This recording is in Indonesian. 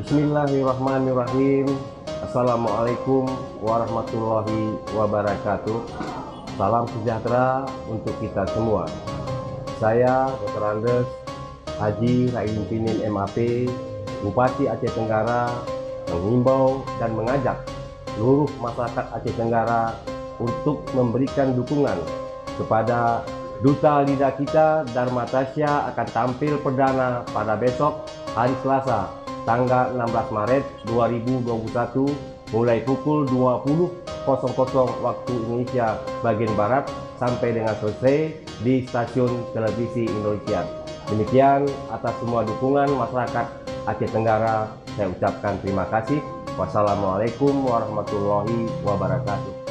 Bismillahirrahmanirrahim. Assalamualaikum warahmatullahi wabarakatuh. Salam sejahtera untuk kita semua. Saya Dr. Andes Haji Raihudin MAP, Bupati Aceh Tenggara, menghimbau dan mengajak seluruh masyarakat Aceh Tenggara untuk memberikan dukungan kepada Duta Lidah kita Dharma Tasya akan tampil perdana pada besok hari Selasa tanggal 16 Maret 2021 mulai pukul 20.00 waktu Indonesia bagian Barat sampai dengan selesai di stasiun televisi Indonesia. Demikian, atas semua dukungan masyarakat Aceh Tenggara saya ucapkan terima kasih. Wassalamualaikum warahmatullahi wabarakatuh.